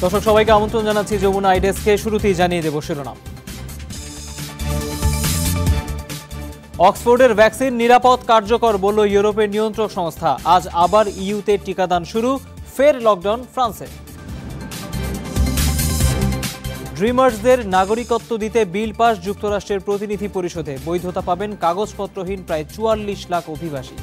দর্শক সবাইকে আমন্ত্রণ জানাচ্ছি যমুনা আইডেস্কে। শুরুতেই জানিয়ে দেব শিরোনাম। অক্সফোর্ডের ভ্যাকসিন নিরাপদ কার্যকর বলল ইউরোপের নিয়ন্ত্রক সংস্থা। আজ আবার ইউতে টিকাদান শুরু, ফের লকডাউন ফ্রান্সে। ড্রিমার্সদের নাগরিকত্ব দিতে বিল পাস যুক্তরাষ্ট্রের প্রতিনিধি পরিষদে। বৈধতা পাবেন কাগজপত্রহীন প্রায় ৪৪ লাখ অভিবাসী।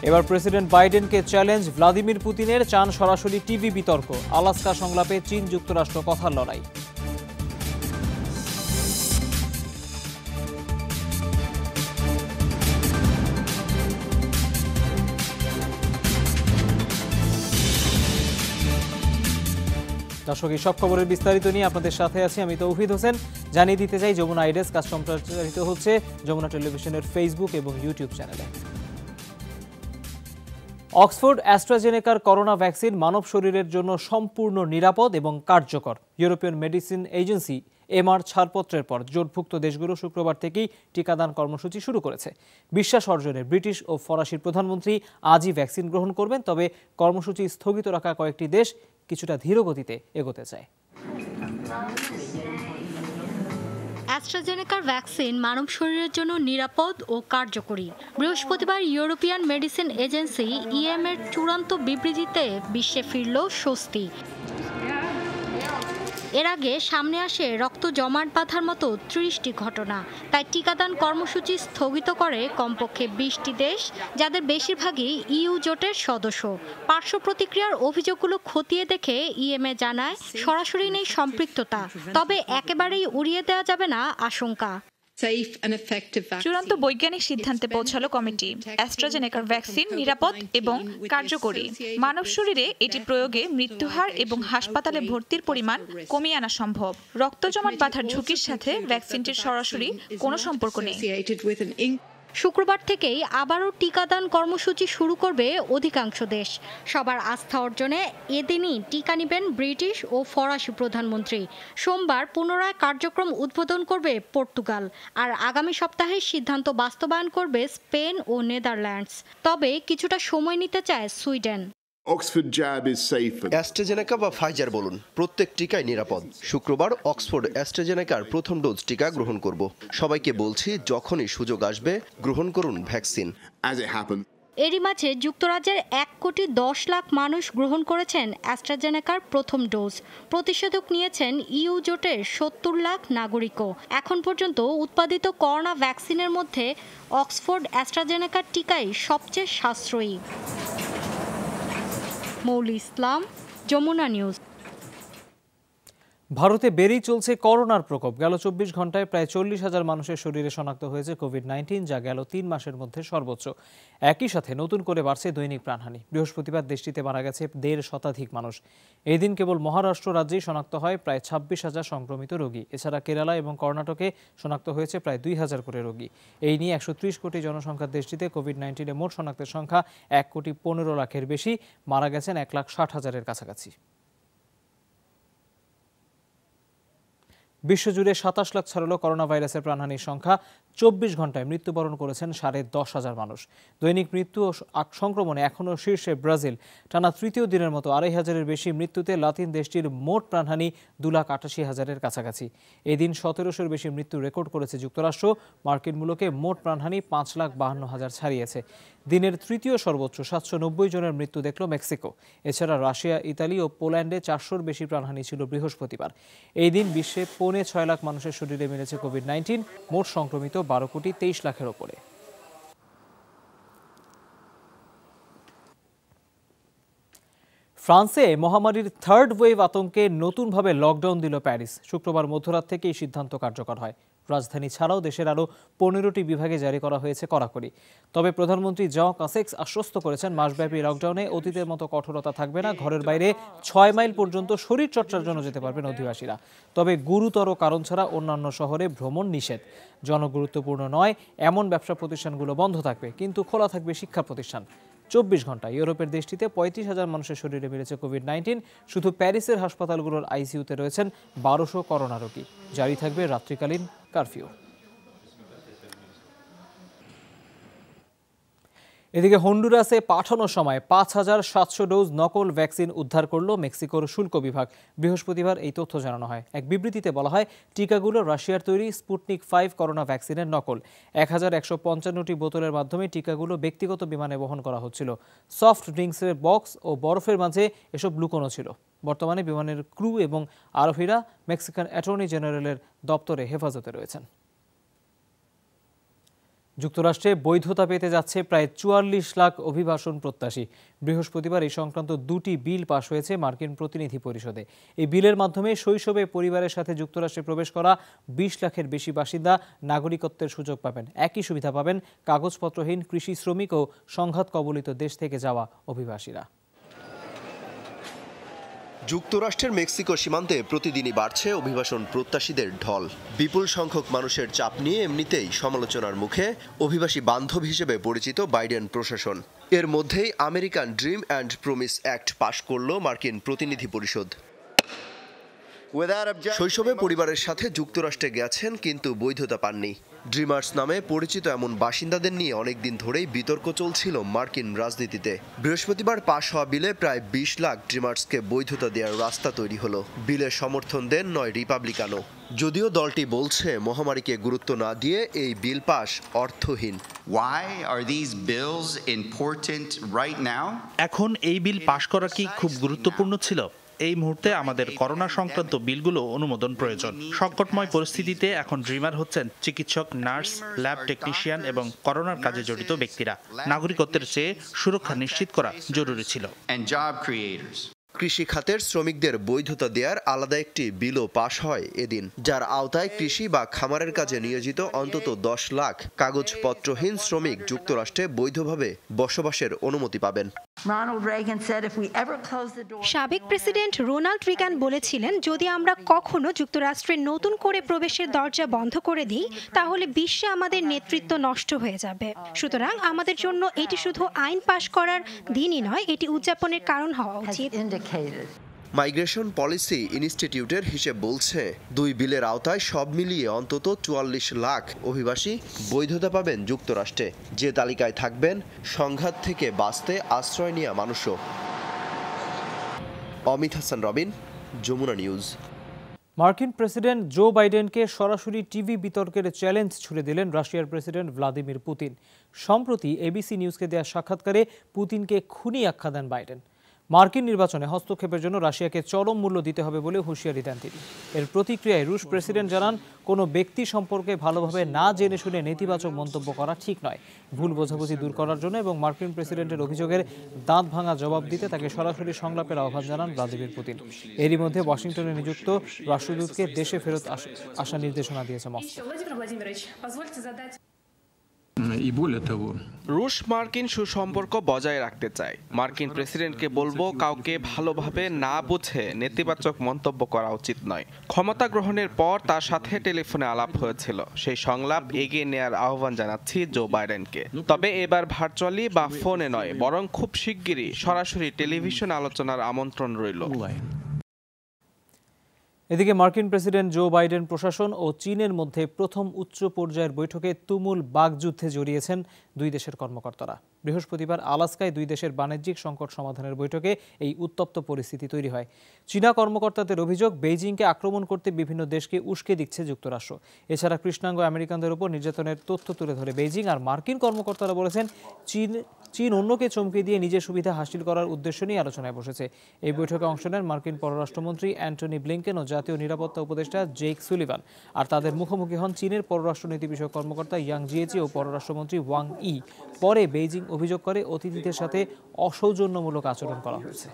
এবার প্রেসিডেন্ট বাইডেনকে চ্যালেঞ্জ ভ্লাদিমির পুতিনের, চান সরাসরি টিভি বিতর্ক। আলাস্কা সংলাপে চীন যুক্তরাষ্ট্র কথার লড়াই। দর্শক, এই সব খবরের বিস্তারিত নিয়ে আপনাদের সাথে আছি আমি তৌহিদ হোসেন। জানিয়ে দিতে চাই যমুনা আইডেস কাজ সম্প্রচারিত হচ্ছে যমুনা টেলিভিশনের ফেসবুক এবং ইউটিউব চ্যানেলে। অক্সফোর্ড অ্যাস্ট্রাজেনেকার করোনা ভ্যাকসিন মানব শরীরের জন্য সম্পূর্ণ নিরাপদ এবং কার্যকর। ইউরোপিয়ান মেডিসিন এজেন্সি এমআর ছাড়পত্রের পর জোটভুক্ত দেশগুলো শুক্রবার থেকেই টিকাদান কর্মসূচি শুরু করেছে। বিশ্বাস অর্জনে ব্রিটিশ ও ফরাসির প্রধানমন্ত্রী আজই ভ্যাকসিন গ্রহণ করবেন। তবে কর্মসূচি স্থগিত রাখা কয়েকটি দেশ কিছুটা ধীর গতিতে এগোতে চায়। অ্যাস্ট্রাজেনেকার ভ্যাকসিন মানব শরীরের জন্য নিরাপদ ও কার্যকরী। বৃহস্পতিবার ইউরোপিয়ান মেডিসিন এজেন্সি ইএমএর চূড়ান্ত বিবৃতিতে বিশ্বে ফিরল স্বস্তি। এর আগে সামনে আসে রক্ত জমাট বাঁধার মতো ৩০টি ঘটনা। তাই টিকাদান কর্মসূচি স্থগিত করে কমপক্ষে ২০টি দেশ, যাদের বেশিরভাগই ইইউ জোটের সদস্য। পার্শ্ব প্রতিক্রিয়ার অভিযোগগুলো খতিয়ে দেখে ইএমএ জানায় সরাসরি নেই সম্পৃক্ততা, তবে একেবারেই উড়িয়ে দেওয়া যাবে না আশঙ্কা। চূড়ান্ত বৈজ্ঞানিক সিদ্ধান্তে পৌঁছালো কমিটি। অ্যাস্ট্রাজেনেকার ভ্যাকসিন নিরাপদ এবং কার্যকরী। মানব শরীরে এটি প্রয়োগে মৃত্যুহার এবং হাসপাতালে ভর্তির পরিমাণ কমিয়ে আনা সম্ভব। রক্ত জমাট বাঁধার ঝুঁকির সাথে ভ্যাকসিনটির সরাসরি কোনো সম্পর্ক নেই। শুক্রবার থেকেই আবারও টিকাদান কর্মসূচি শুরু করবে অধিকাংশ দেশ। সবার আস্থা অর্জনে এদিনই টিকা নেবেন ব্রিটিশ ও ফরাসি প্রধানমন্ত্রী। সোমবার পুনরায় কার্যক্রম উদ্বোধন করবে পর্তুগাল, আর আগামী সপ্তাহে সিদ্ধান্ত বাস্তবায়ন করবে স্পেন ও নেদারল্যান্ডস। তবে কিছুটা সময় নিতে চায় সুইডেন। অ্যাস্ট্রাজেনেকা বা ফাইজার বলুন, প্রত্যেক টিকাই নিরাপদ। শুক্রবার অক্সফোর্ড অ্যাস্ট্রাজেনেকার প্রথম ডোজ টিকা গ্রহণ করব। সবাইকে বলছি, যখনই সুযোগ আসবে গ্রহণ করুন ভ্যাকসিন। এরই মাঝে যুক্তরাজ্যের ১,১০,০০,০০০ মানুষ গ্রহণ করেছেন অ্যাস্ট্রাজেনেকার প্রথম ডোজ। প্রতিষেধক নিয়েছেন ইইউ জোটের ৭০ লাখ নাগরিকও। এখন পর্যন্ত উৎপাদিত করোনা ভ্যাকসিনের মধ্যে অক্সফোর্ড অ্যাস্ট্রাজেনেকার টিকাই সবচেয়ে সাশ্রয়ী। মৌলি ইসলাম, যমুনা নিউজ। ভারতে বেড়েই চলছে করোনার প্রকোপ। গেল ২৪ ঘন্টায় প্রায় ৪০,০০০ মানুষের শরীরে শনাক্ত হয়েছে কোভিড-১৯, যা গেল ৩ মাসের মধ্যে সর্বোচ্চ। একই সাথে নতুন করে বাড়ছে দৈনিক প্রাণহানি। বৃহস্পতিবার দেশটিতে মারা গেছে ১.৫ শতাধিক মানুষ। এই দিন কেবল মহারাষ্ট্র রাজ্যেই শনাক্ত হয় প্রায় ২৬,০০০ সংক্রমিত রোগী। এছাড়া কেরালা এবং কর্ণাটকে শনাক্ত হয়েছে প্রায় ২,০০০ করে রোগী। এই নিয়ে ১৩০ কোটি জনসংখ্যার দেশটিতে কোভিড-১৯ মোট শনাক্তের সংখ্যা ১,১৫,০০,০০০-এর বেশি। মারা গেছেন ১,৬০,০০০-এর কাছাকাছি। বিশ্বজুড়ে ২৭ লাখ ছাড়ল করোনা ভাইরাসের প্রাণহানির সংখ্যা। ২৪ ঘন্টায় মৃত্যুবরণ করেছেন ১০,৫০০ মানুষ। দৈনিক মৃত্যু ও সংক্রমণে এখনও শীর্ষে ব্রাজিল। টানা তৃতীয় দিনের মতো ২,৫০০-এর বেশি মৃত্যুতে লাতিন দেশটির মোট প্রাণহানি ২,৮৮,০০০-এর কাছাকাছি। এদিন ১৭০০-এর বেশি মৃত্যু রেকর্ড করেছে যুক্তরাষ্ট্র। মার্কিন মূলকে মোট প্রাণহানি ৫,৫২,০০০ ছাড়িয়েছে। দিনের তৃতীয় সর্বোচ্চ ৭৯০ জনের মৃত্যু দেখল মেক্সিকো। এছাড়া রাশিয়া, ইতালি ও পোল্যান্ডে ৪০০-র বেশি প্রাণহানি ছিল বৃহস্পতিবার। এই দিন বিশ্বে ৬.৫ লাখ মানুষের শরীরে মিলেছে কোভিড-১৯। মোট সংক্রমিত ১২,২৩,০০,০০০-এর ওপরে। ফ্রান্সে মহামারীর থার্ড ওয়েভ আতঙ্কে নতুনভাবে লকডাউন দিল প্যারিস। শুক্রবার মধ্যরাত থেকে এই সিদ্ধান্ত কার্যকর হয়। রাজধানী ছাড়াও দেশের আরও ১৫টি বিভাগে জারি করা হয়েছে কড়াকড়ি। তবে প্রধানমন্ত্রী জন কাসেক্স আশ্বস্ত করেছেন, মাসব্যাপী লকডাউনে অতীতের মতো কঠোরতা থাকবে না। ঘরের বাইরে ৬ মাইল পর্যন্ত শরীরচর্চার জন্য যেতে পারবেন অধিবাসীরা। তবে গুরুতর কারণ ছাড়া অন্যান্য শহরে ভ্রমণ নিষেধ। জনগুরুত্বপূর্ণ নয় এমন ব্যবসা প্রতিষ্ঠানগুলো বন্ধ থাকবে, কিন্তু খোলা থাকবে শিক্ষা প্রতিষ্ঠান। ২৪ ঘন্টা ইউরোপের দেশটিতে ৩৫,০০০ মানুষের শরীরে মিলেছে কোভিড-১৯। শুধু প্যারিসের হাসপাতালগুলোর আইসিইউতে রয়েছেন ১২০০ করোনা রোগী। জারি থাকবে রাত্রিকালীন কারফিউ। এদিকে হন্ডুরাসে পাঠানোর সময় ৫,৭০০ ডোজ নকল ভ্যাকসিন উদ্ধার করল মেক্সিকোর শুল্ক বিভাগ। বৃহস্পতিবার এই তথ্য জানানো হয়। এক বিবৃতিতে বলা হয়, টিকাগুলো রাশিয়ার তৈরি স্পুটনিক 5 করোনা ভ্যাকসিনের নকল। ১,১৫৫টি বোতলের মাধ্যমে টিকাগুলো ব্যক্তিগত বিমানে বহন করা হচ্ছিল। সফট ড্রিঙ্কসের বক্স ও বরফের মাঝে এসব লুকোনো ছিল। বর্তমানে বিমানের ক্রু এবং আরোহীরা মেক্সিকান অ্যাটর্নি জেনারেলের দপ্তরে হেফাজতে রয়েছেন। যুক্তরাষ্ট্রে বৈধতা পেতে যাচ্ছে প্রায় ৪৪ লাখ অভিবাসন প্রত্যাশী। বৃহস্পতিবার এই সংক্রান্ত 2টি বিল পাশ হয়েছে মার্কিন প্রতিনিধি পরিষদে। এই বিলের মাধ্যমে শৈশবে পরিবারের সাথে যুক্তরাষ্ট্রে প্রবেশ করা ২০ লাখের বেশি বাসিন্দা নাগরিকত্বের সুযোগ পাবেন। একই সুবিধা পাবেন কাগজপত্রহীন কৃষি শ্রমিক ও সংঘাত কবলিত দেশ থেকে যাওয়া অভিবাসীরা। যুক্তরাষ্ট্রের মেক্সিকো সীমান্তে প্রতিদিনই বাড়ছে অভিবাসন প্রত্যাশীদের ঢল। বিপুল সংখ্যক মানুষের চাপ নিয়ে এমনিতেই সমালোচনার মুখে অভিবাসী বান্ধব হিসেবে পরিচিত বাইডেন প্রশাসন। এর মধ্যেই American Dream and Promise Act পাশ করল মার্কিন প্রতিনিধি পরিষদ। শৈশবে পরিবারের সাথে যুক্তরাষ্ট্রে গেছেন কিন্তু বৈধতা পাননি। ড্রিমার্স নামে পরিচিত এমন বাসিন্দাদের নিয়ে অনেকদিন ধরেই বিতর্ক চলছিল মার্কিন রাজনীতিতে। বৃহস্পতিবার পাশ হওয়া বিলে প্রায় ২০ লাখ ড্রিমার্সকে বৈধতা দেওয়ার রাস্তা তৈরি হলো। বিলে সমর্থন দেন ৯ রিপাবলিকানও। যদিও দলটি বলছে মহামারীকে গুরুত্ব না দিয়ে এই বিল পাশ অর্থহীন। এখন এই বিল পাশ করা কি খুব গুরুত্বপূর্ণ ছিল? এই মুহূর্তে আমাদের করোনা সংক্রান্ত বিলগুলো অনুমোদন প্রয়োজন। সংকটময় পরিস্থিতিতে এখন ড্রিমার হচ্ছেন চিকিৎসক, নার্স, ল্যাব টেকনিশিয়ান এবং করোনার কাজে জড়িত ব্যক্তিরা। নাগরিকত্বের চেয়ে সুরক্ষা নিশ্চিত করা জরুরি ছিল। কৃষি খাতের শ্রমিকদের বৈধতা দেওয়ার আলাদা একটি বিলও পাশ হয় এদিন, যার আওতায় কৃষি বা খামারের কাজে নিয়োজিত অন্তত ১০ লাখ কাগজপত্রহীন শ্রমিক যুক্তরাষ্ট্রে বৈধভাবে বসবাসের অনুমতি পাবেন। সাবেক প্রেসিডেন্ট রোনাল্ড রিগান বলেছিলেন, যদি আমরা কখনো যুক্তরাষ্ট্রে নতুন করে প্রবেশের দরজা বন্ধ করে দিই তাহলে বিশ্বে আমাদের নেতৃত্ব নষ্ট হয়ে যাবে। সুতরাং আমাদের জন্য এটি শুধু আইন পাশ করার দিনই নয়, এটি উদযাপনের কারণ হওয়া উচিত। মাইগ্রেশন পলিসি ইনস্টিটিউটের হিসেব বলছে, ২ বিলের আওতায় সব মিলিয়ে অন্তত ৪৪ লাখ অভিবাসী বৈধতা পাবেন যুক্তরাষ্ট্রে, যে তালিকায় থাকবেন সংঘাত থেকে বাঁচতে আশ্রয় নেওয়া মানুষও। অমিত হাসান রবিন, যমুনা নিউজ। মার্কিন প্রেসিডেন্ট জো বাইডেনকে সরাসরি টিভি বিতর্কের চ্যালেঞ্জ ছুড়ে দিলেন রাশিয়ার প্রেসিডেন্ট ভ্লাদিমির পুতিন। সম্প্রতি এবিসি নিউজকে দেওয়া সাক্ষাৎকারে পুতিনকে খুনি আখ্যা দেন বাইডেন। মার্কিন নির্বাচনে হস্তক্ষেপের জন্য রাশিয়াকে চরম মূল্য দিতে হবে বলে হুঁশিয়ারি দেন তিনি। এর প্রতিক্রিয়ায় রুশ প্রেসিডেন্ট জানান, কোনো ব্যক্তি সম্পর্কে ভালোভাবে না জেনে শুনে নেতিবাচক মন্তব্য করা ঠিক নয়। ভুল বোঝাবুঝি দূর করার জন্য এবং মার্কিন প্রেসিডেন্টের অভিযোগের দাঁত ভাঙা জবাব দিতে তাকে সরাসরি সংলাপের আহ্বান জানান ভ্লাদিমির পুতিন। এরই মধ্যে ওয়াশিংটনে নিযুক্ত রাষ্ট্রদূতকে দেশে ফেরত আসার নির্দেশনা দিয়েছে মস্কো। রুশ মার্কিন সুসম্পর্ক বজায় রাখতে চায়। মার্কিন প্রেসিডেন্টকে বলবো, কাউকে ভালোভাবে না বুঝে নেতিবাচক মন্তব্য করা উচিত নয়। ক্ষমতা গ্রহণের পর তার সাথে টেলিফোনে আলাপ হয়েছিল, সেই সংলাপ এগিয়ে নেওয়ার আহ্বান জানাচ্ছি জো বাইডেনকে। তবে এবার ভার্চুয়ালি বা ফোনে নয়, বরং খুব শিগগিরই সরাসরি টেলিভিশন আলোচনার আমন্ত্রণ রইল। এদিকে মার্কিন প্রেসিডেন্ট জো বাইডেন প্রশাসন ও চীনের মধ্যে প্রথম উচ্চ পর্যায়ের বৈঠকে তুমুল বাকযুদ্ধে জড়িয়েছেন দুই দেশের কর্মকর্তারা। বৃহস্পতিবার আলাস্কায় দুই দেশের বাণিজ্যিক সংকট সমাধানের বৈঠকে এই উত্তপ্ত পরিস্থিতি তৈরি হয়। চীনা কর্মকর্তাদের অভিযোগ, বেইজিংকে আক্রমণ করতে বিভিন্ন দেশকে উস্কে দিচ্ছে যুক্তরাষ্ট্র। এছাড়া কৃষ্ণাঙ্গ আমেরিকানদের উপর নির্যাতনের তথ্য তুলে ধরে বেইজিং। আর মার্কিন কর্মকর্তারা বলেছেন, চীন অন্যকে চমকে দিয়ে নিজের সুবিধা হাসিল করার উদ্দেশ্য নিয়ে আলোচনায় বসেছে। এই বৈঠকে অংশ নেন মার্কিন পররাষ্ট্রমন্ত্রী অ্যান্টনি ব্লিংকেন ও জাতীয় নিরাপত্তা উপদেষ্টা জেক সুলিভান। আর তাদের মুখোমুখি হন চীনের পররাষ্ট্রনীতি বিষয়ক কর্মকর্তা ইয়াং জিয়েচি ও পররাষ্ট্রমন্ত্রী ওয়াং ই। পরে বেইজিং অভিযোগ করে অতিথিদের সাথে অসৌজন্যমূলক আচরণ করা হয়েছে।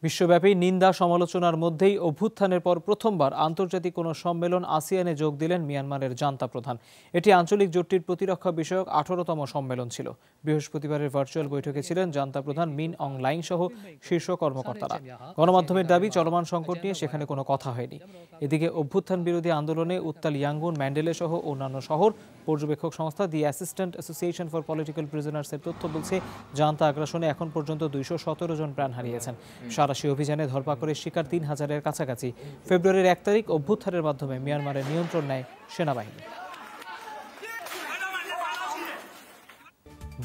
বিশ্বব্যাপী নিন্দা সমালোচনার মধ্যেই অভ্যুত্থানের পর প্রথমবার আন্তর্জাতিক কোনো সম্মেলন আসিয়ানে যোগ দিলেন মিয়ানমারের জান্তা প্রধান। এটি আঞ্চলিক জোটটির প্রতিরক্ষা বিষয়ক 18তম সম্মেলন ছিল। বৃহস্পতিবারের ভার্চুয়াল বৈঠকে ছিলেন জান্তা প্রধান মিন অং লাইং সহ শীর্ষ কর্মকর্তারা। গণমাধ্যমের দাবি, চলমান সংকট নিয়ে সেখানে কোনো কথা হয়নি। এদিকে অভ্যুত্থান বিরোধী আন্দোলনে উত্তাল ইয়াঙ্গুন, ম্যান্ডেলে সহ অন্যান্য শহর। পর্যবেক্ষক সংস্থা দি অ্যাসিস্ট্যান্ট অ্যাসোসিয়েশন ফর পলিটিক্যাল প্রিজনার্সের তথ্য বলছে, জান্তা আগ্রাসনে এখন পর্যন্ত 217 জন প্রাণ হারিয়েছেন। সারাশি অভিযানে ধরপাকড়ের শিকার 3000-এর কাছাকাছি। ফেব্রুয়ারির 1 তারিখ অভ্যুত্থানের মাধ্যমে মিয়ানমারের নিয়ন্ত্রণ নেয় সেনাবাহিনী।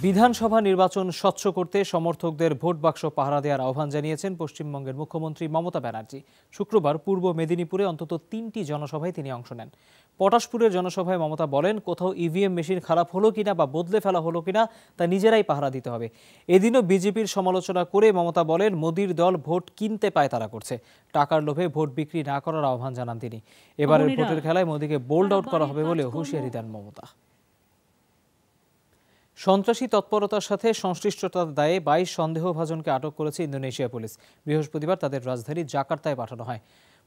বিধানসভা নির্বাচন স্বচ্ছ করতে সমর্থকদের ভোট বাক্স পাহারা দেওয়ার আহ্বান জানিয়েছেন পশ্চিমবঙ্গের মুখ্যমন্ত্রী মমতা ব্যানার্জি। শুক্রবার পূর্ব মেদিনীপুরে অন্তত 3টি জনসভায় তিনি অংশ নেন। পটাশপুরের জনসভায় মমতা বলেন, কোথাও ইভিএম মেশিন খারাপ হলো কিনা বা বদলে ফেলা হলো কিনা তা নিজেরাই পাহারা দিতে হবে। এদিনও বিজেপির সমালোচনা করে মমতা বলেন, মোদির দল ভোট কিনতে পায় তারা করছে, টাকার লোভে ভোট বিক্রি না করার আহ্বান জানান তিনি। এবারের ভোটের খেলায় মোদিকে বোল্ড আউট করা হবে বলে হুঁশিয়ারি দেন মমতা। সন্ত্রাসী তৎপরতার সাথে সংশ্লিষ্টতার দায়ে 22 সন্দেহভাজনকে আটক করেছে ইন্দোনেশিয়া পুলিশ। বৃহস্পতিবার তাদের রাজধানী জাকার্তায় পাঠানো হয়।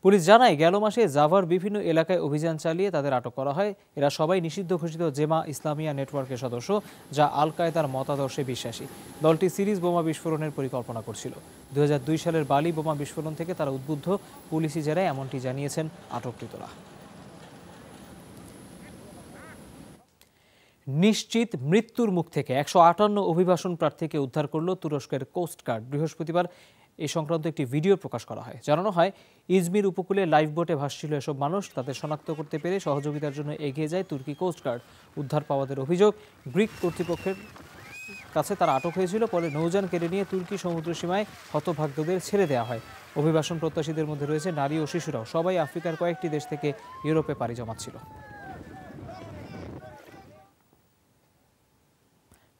পুলিশ জানায়, গেল মাসে জাভার বিভিন্ন এলাকায় অভিযান চালিয়ে তাদের আটক করা হয়। এরা সবাই নিষিদ্ধ ঘোষিত জেমা ইসলামিয়া নেটওয়ার্কের সদস্য, যা আল কায়েদার মতাদর্শে বিশ্বাসী। দলটি সিরিজ বোমা বিস্ফোরণের পরিকল্পনা করছিল। 2002 সালের বালি বোমা বিস্ফোরণ থেকে তারা উদ্বুদ্ধ। পুলিশি জেরায় এমনটি জানিয়েছেন আটককৃতরা। নিশ্চিত মৃত্যুর মুখ থেকে 158 অভিবাসন প্রার্থীকে উদ্ধার করল তুরস্কের কোস্টগার্ড। বৃহস্পতিবার এ সংক্রান্ত একটি ভিডিও প্রকাশ করা হয়। জানানো হয়, ইজমির উপকূলে লাইফ বোটে ভাসছিল এসব মানুষ। তাদের শনাক্ত করতে পেরে সহযোগিতার জন্য এগিয়ে যায় তুর্কি কোস্টগার্ড। উদ্ধার পাওয়াদের অভিযোগ, গ্রিক কর্তৃপক্ষের কাছে তারা আটক হয়েছিল। পরে নৌযান কেড়ে নিয়ে তুর্কি সমুদ্র সীমায় হতভাগ্যদের ছেড়ে দেওয়া হয়। অভিবাসন প্রত্যাশীদের মধ্যে রয়েছে নারী ও শিশুরাও। সবাই আফ্রিকার কয়েকটি দেশ থেকে ইউরোপে পাড়ি জমাচ্ছিল।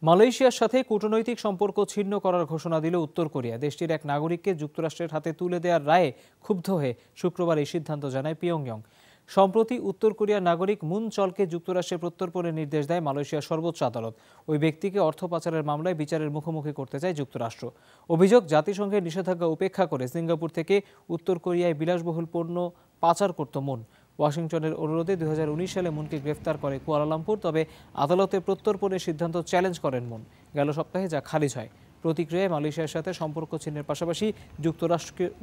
মালয়েশিয়ার সাথে কূটনৈতিক সম্পর্ক ছিন্ন করার ঘোষণা দিল উত্তর কোরিয়া। দেশটির এক নাগরিককে যুক্তরাষ্ট্রের হাতে তুলে দেওয়ার রায়ে ক্ষুব্ধ হয়ে শুক্রবার এই সিদ্ধান্ত জানায় পিয়ংইয়ং। সম্প্রতি উত্তর কোরিয়ার নাগরিক মুন চলকে যুক্তরাষ্ট্রে প্রত্যর্পণের নির্দেশ দেয় মালয়েশিয়ার সর্বোচ্চ আদালত। ওই ব্যক্তিকে অর্থ পাচারের মামলায় বিচারের মুখোমুখি করতে চায় যুক্তরাষ্ট্র। অভিযোগ, জাতিসংঘের নিষেধাজ্ঞা উপেক্ষা করে সিঙ্গাপুর থেকে উত্তর কোরিয়ায় বিলাসবহুল পণ্য পাচার করত মুন। ওয়াশিংটনের অনুরোধে 2019 সালে মুনকে গ্রেফতার করে কুয়ালালামপুর। তবে আদালতে প্রত্যর্পণের সিদ্ধান্ত চ্যালেঞ্জ করেন মুন গেল সপ্তাহে, যা খারিজ হয়। প্রতিক্রিয়ায় মালয়েশিয়ার সাথে সম্পর্ক ছিন্নের পাশাপাশি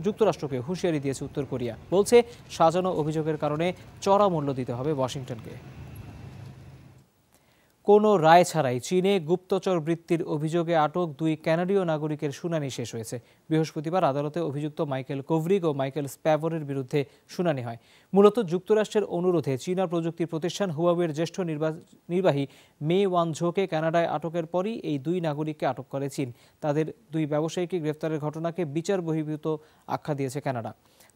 যুক্তরাষ্ট্রকে হুঁশিয়ারি দিয়েছে উত্তর কোরিয়া। বলছে, সাজানো অভিযোগের কারণে চড়া মূল্য দিতে হবে ওয়াশিংটনকে। কোনো রায় ছাড়াই চীনে গুপ্তচর বৃত্তির অভিযোগে আটক 2 কানাডীয় নাগরিকের শুনানি শেষ হয়েছে। বৃহস্পতিবার আদালতে অভিযুক্ত মাইকেল কোভরিগ ও মাইকেল স্প্যাভরের বিরুদ্ধে শুনানি হয়। মূলত যুক্তরাষ্ট্রের অনুরোধে চীনা প্রযুক্তি প্রতিষ্ঠান হুয়াওয়ের জ্যেষ্ঠ নির্বাহী মে ওয়ানঝোকে কানাডায় আটকের পরই এই 2 নাগরিককে আটক করে চীন। তাদের 2 ব্যবসায়ীকে গ্রেফতারের ঘটনাকে বিচার বহির্ভূত আখ্যা দিয়েছে কানাডা।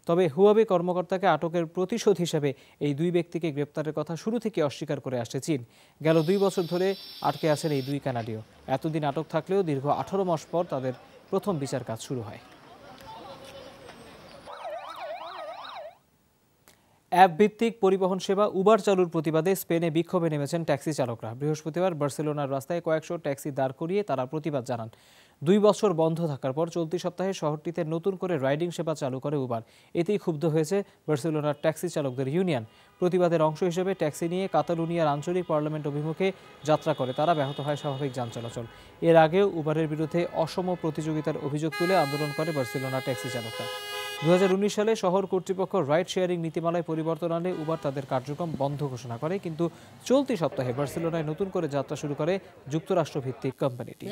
তবে হুয়াওয়ে কর্মকর্তাকে আটকের প্রতিশোধ হিসেবে এই 2 ব্যক্তিকে গ্রেপ্তারের কথা শুরু থেকে অস্বীকার করে আসছে চীন। গেল 2 বছর ধরে আটকে আছেন এই 2 কানাডীয়। এতদিন আটক থাকলেও দীর্ঘ 18 মাস পর তাদের প্রথম বিচার কাজ শুরু হয়। অ্যাপ ভিত্তিক পরিবহন সেবা উবার চালুর প্রতিবাদে স্পেনে বিক্ষোভে নেমেছেন ট্যাক্সি চালকরা। বৃহস্পতিবার বার্সেলোনার রাস্তায় কয়েকশো ট্যাক্সি দাঁড় করিয়ে তারা প্রতিবাদ জানান। 2 বছর বন্ধ থাকার পর চলতি সপ্তাহে শহরটিতে নতুন করে রাইডিং সেবা চালু করে উবার। এতেই ক্ষুব্ধ হয়েছে বার্সেলোনার ট্যাক্সি চালকদের ইউনিয়ন। প্রতিবাদের অংশ হিসেবে ট্যাক্সি নিয়ে কাতালুনিয়ার আঞ্চলিক পার্লামেন্ট অভিমুখে যাত্রা করে তারা। ব্যাহত হয় স্বাভাবিক যান চলাচল। এর আগেও উবারের বিরুদ্ধে অসম প্রতিযোগিতার অভিযোগ তুলে আন্দোলন করে বার্সেলোনার ট্যাক্সি চালকরা। 2019 সালে শহর কর্তৃপক্ষ রাইড শেয়ারিং নীতিমালায় পরিবর্তন আনলে উবার তাদের কার্যক্রম বন্ধ ঘোষণা করে। কিন্তু চলতি সপ্তাহে বার্সেলোনায় নতুন করে যাত্রা শুরু করে যুক্তরাষ্ট্রভিত্তিক কোম্পানিটি।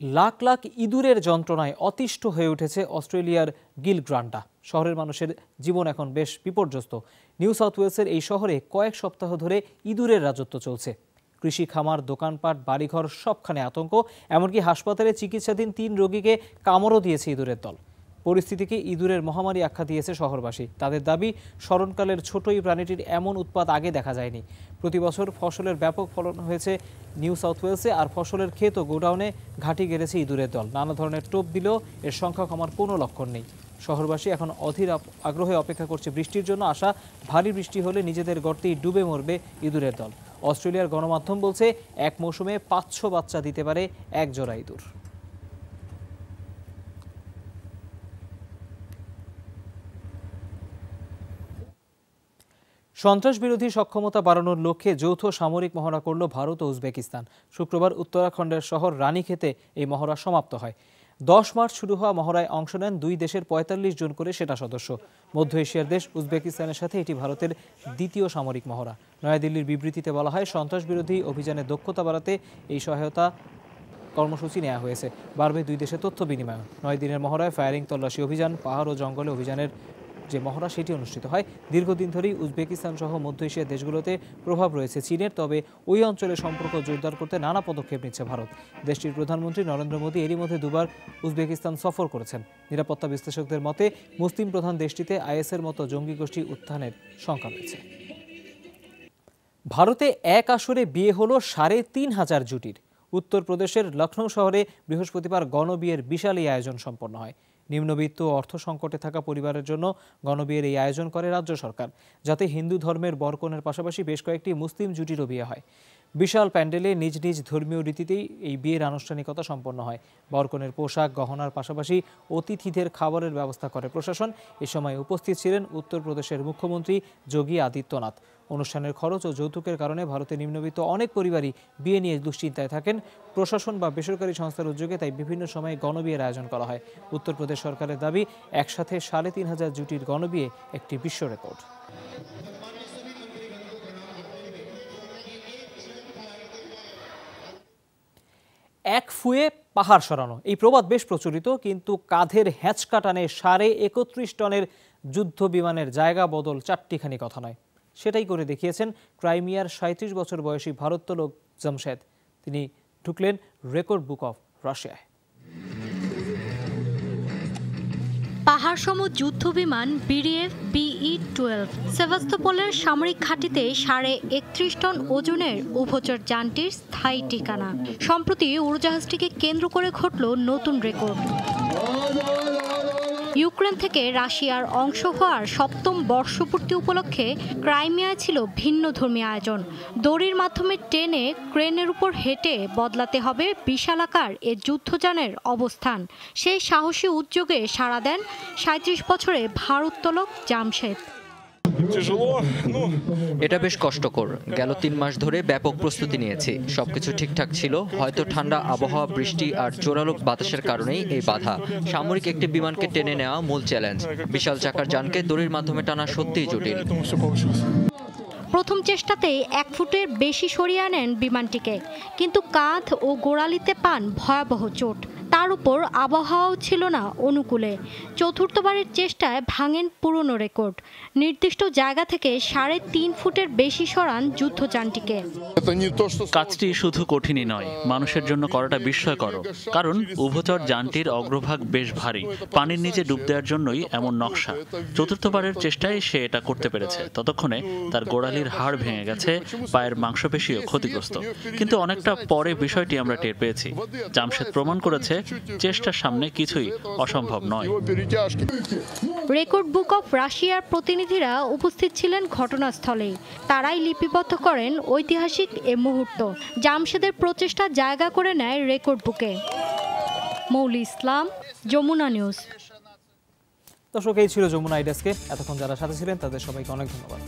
লাখ লাখ ইঁদুরের যন্ত্রণায় অতিষ্ঠ হয়ে উঠেছে অস্ট্রেলিয়ার গিলগ্রান্টা। শহরের মানুষের জীবন এখন বেশ বিপর্যস্ত। নিউ সাউথ ওয়েলসের এই শহরে কয়েক সপ্তাহ ধরে ইঁদুরের রাজত্ব চলছে। কৃষি খামার, দোকানপাট, বাড়িঘর সবখানে আতঙ্ক। এমনকি হাসপাতালে চিকিৎসাধীন 3 রোগীকে কামড়ও দিয়েছে ইঁদুরের দল। পরিস্থিতিকে ইঁদুরের মহামারী আখ্যা দিয়েছে শহরবাসী। তাদের দাবি, স্মরণকালের ছোট এই প্রাণীটির এমন উৎপাত আগে দেখা যায়নি। প্রতি বছর ফসলের ব্যাপক ফলন হয়েছে নিউ সাউথ ওয়েলসে, আর ফসলের ক্ষেত ও গোডাউনে ঘাঁটি গেড়েছে ইঁদুরের দল। নানা ধরনের টোপ দিলেও এর সংখ্যা কমার কোনো লক্ষণ নেই। শহরবাসী এখন অধীর আগ্রহে অপেক্ষা করছে বৃষ্টির জন্য। আশা, ভারী বৃষ্টি হলে নিজেদের গর্তেই ডুবে মরবে ইঁদুরের দল। অস্ট্রেলিয়ার গণমাধ্যম বলছে, এক মৌসুমে 500 বাচ্চা দিতে পারে এক জোড়া ইঁদুর। সন্ত্রাস বিরোধী সক্ষমতা বাড়ানোর লক্ষ্যে যৌথ সামরিক মহড়া করল ভারত ও উজবেকিস্তান। শুক্রবার উত্তরাখণ্ডের শহর রানীক্ষেতে এই মহড়া সমাপ্ত হয়। 10 মার্চ শুরু হওয়া মহড়ায় অংশ নেন 2 দেশের 45 জন করে সেনা সদস্য। মধ্য এশিয়ার দেশ উজবেকিস্তানের সাথে এটি ভারতের দ্বিতীয় সামরিক মহড়া। নয়াদিল্লির বিবৃতিতে বলা হয়, সন্ত্রাস বিরোধী অভিযানের দক্ষতা বাড়াতে এই সহায়তা কর্মসূচি নেওয়া হয়েছে। বাড়বে 2 দেশের তথ্য বিনিময়। 9 দিনের মহড়ায় ফায়ারিং, তল্লাশি অভিযান, পাহাড় ও জঙ্গলে অভিযানের যে মহড়া সেটি অনুষ্ঠিত হয়। দীর্ঘদিন ধরেই উজবেকিস্তান সহ মধ্য এশিয়ার দেশগুলোতে প্রভাব রয়েছে চীনের, তবে ওই অঞ্চলের সম্পর্ক জোরদার করতে নানা পদক্ষেপ নিচ্ছে ভারত। দেশটির প্রধানমন্ত্রী নরেন্দ্র মোদী এরই মধ্যে দুবার উজবেকিস্তান সফর করেছেন। নিরাপত্তা বিশ্লেষকদের মতে মুসলিম প্রধান দেশটিতে আইএসের মতো জঙ্গি গোষ্ঠী উত্থানের শঙ্কা রয়েছে। ভারতে এক আসরে বিয়ে হলো ৩,৫০০ জুটির। উত্তরপ্রদেশের লখনৌ শহরে বৃহস্পতিবার গণবিয়ের বিশাল এই আয়োজন সম্পন্ন হয়। নিম্নবিত্ত ও অর্থ সংকটে থাকা পরিবারের জন্য গণবিয়ের এই আয়োজন করে রাজ্য সরকার, যাতে হিন্দু ধর্মের বরকনের পাশাপাশি বেশ কয়েকটি মুসলিম জুটিরও বিয়ে হয়। বিশাল প্যান্ডেলে নিজ নিজ ধর্মীয় রীতিতেই এই বিয়ের আনুষ্ঠানিকতা সম্পন্ন হয়। বরকনের পোশাক গহনার পাশাপাশি অতিথিদের খাবারের ব্যবস্থা করে প্রশাসন। এ সময় উপস্থিত ছিলেন উত্তরপ্রদেশের মুখ্যমন্ত্রী যোগী আদিত্যনাথ। অনুষ্ঠানের খরচ ও যৌতুকের কারণে ভারতের নিম্নবিত্ত অনেক পরিবারই বিয়ে নিয়ে দুশ্চিন্তায় থাকেন। প্রশাসন বা বেসরকারি সংস্থার উদ্যোগে তাই বিভিন্ন সময়ে গণবিয়ের আয়োজন করা হয়। উত্তরপ্রদেশ সরকারের দাবি, একসাথে ৩,৫০০ জুটির গণবিয়ে একটি বিশ্ব রেকর্ড। এক ফুয়ে পাহাড় সরানো, এই প্রবাদ বেশ প্রচলিত, কিন্তু কাঁধের হ্যাঁচকা টানে ৩১.৫ টনের যুদ্ধ বিমানের জায়গা বদল চারটিখানি কথা নয়। সেটাই করে দেখিয়েছেন ক্রাইমিয়ার ৩৭ বছর বয়সী ভারোত্তোলক জামশেদ। তিনি ঢুকলেন রেকর্ড বুক অফ রাশিয়ায়। পাহাড় সম যুদ্ধ বিমান BDF BE-12 সেভাস্তোপোলের সামরিক ঘাঁটিতে ৩১.৫ টন ওজনের উভচর যানটির স্থায়ী ঠিকানা। সম্প্রতি উড়োজাহাজটিকে কেন্দ্র করে ঘটল নতুন রেকর্ড। ইউক্রেন থেকে রাশিয়ার অংশ হওয়ার ৭ম বর্ষপূর্তি উপলক্ষে ক্রাইমিয়ায় ছিল ভিন্ন ধর্মী আয়োজন। দড়ির মাধ্যমে টেনে ক্রেনের উপর হেঁটে বদলাতে হবে বিশালাকার এ যুদ্ধযানের অবস্থান। সেই সাহসী উদ্যোগে সাড়া দেন ৩৭ বছরের ভারোত্তোলক জামশেদ। এটা বেশ কষ্টকর। গেল ৩ মাস ধরে ব্যাপক প্রস্তুতি নিয়েছি। সবকিছু ঠিকঠাক ছিল, হয়তো ঠান্ডা আবহাওয়া, বৃষ্টি আর জোরালো বাতাসের কারণেই এই বাধা। সামরিক একটি বিমানকে টেনে নেওয়া মূল চ্যালেঞ্জ। বিশাল চাকার যানকে দড়ির মাধ্যমে টানা সত্যিই জটিল। প্রথম চেষ্টাতেই ১ ফুটের বেশি সরিয়ে আনেন বিমানটিকে, কিন্তু কাঁধ ও গোড়ালিতে পান ভয়াবহ চোট। তার উপর আবহাওয়াও ছিল না অনুকূলে। চতুর্থবারের চেষ্টায় ভাঙেন পুরনো রেকর্ড। নির্দিষ্ট জায়গা থেকে ৩.৫ ফুটের বেশি সরান যুদ্ধযানটিকে। কাজটি শুধু কঠিনই নয়, মানুষের জন্য করাটা বিস্ময়কর। কারণ উভচর যানটির অগ্রভাগ বেশ ভারী, পানির নিচে ডুব দেওয়ার জন্যই এমন নকশা। চতুর্থবারের চেষ্টায় সে এটা করতে পেরেছে। ততক্ষণে তার গোড়ালির হাড় ভেঙে গেছে, পায়ের মাংসপেশিও ক্ষতিগ্রস্ত। কিন্তু অনেকটা পরে বিষয়টি আমরা টের পেয়েছি। জামশেদ প্রমাণ করেছে চেষ্টার সামনে কিছুই অসম্ভব নয়। রেকর্ড বুক অফ রাশিয়ার প্রতিনিধিরা উপস্থিত ছিলেন ঘটনাস্থলেই। তারাই লিপিবদ্ধ করেন ঐতিহাসিক এ মুহূর্ত। জামশেদের প্রচেষ্টা জায়গা করে নেয় রেকর্ড বুকে। মৌলি ইসলাম, যমুনা নিউজ। দর্শক, এই ছিল যমুনা আইডেস্কে। এতক্ষণ যারা সাথে ছিলেন তাদের সবাইকে অনেক ধন্যবাদ।